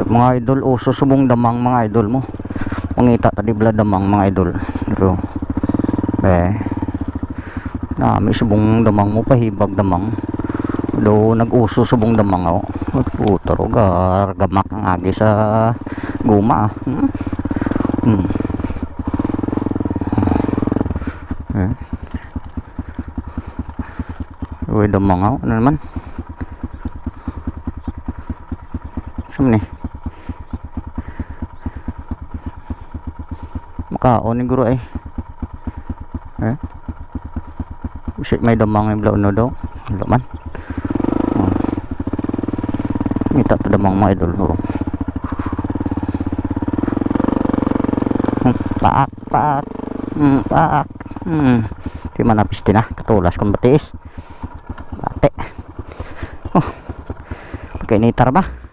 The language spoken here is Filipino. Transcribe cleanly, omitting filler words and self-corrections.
mga idol, uso subong damang mga idol mo. Mangita tadi bala damang mga idol. Pero nami subong damang mo, pahibag damang. Do nag-uso subong damang ako. Putaro gamak ang agi sa guma. Uy, damang ako. Ano naman? Saan ni? Makaon ni guro ay. Bisik may damang yung blaon daw. Wala man. Ngita to damang mga idol. Paak. Paak. Di manapis din na. Katulas kung batiis. Bate. Pagkainitar ba?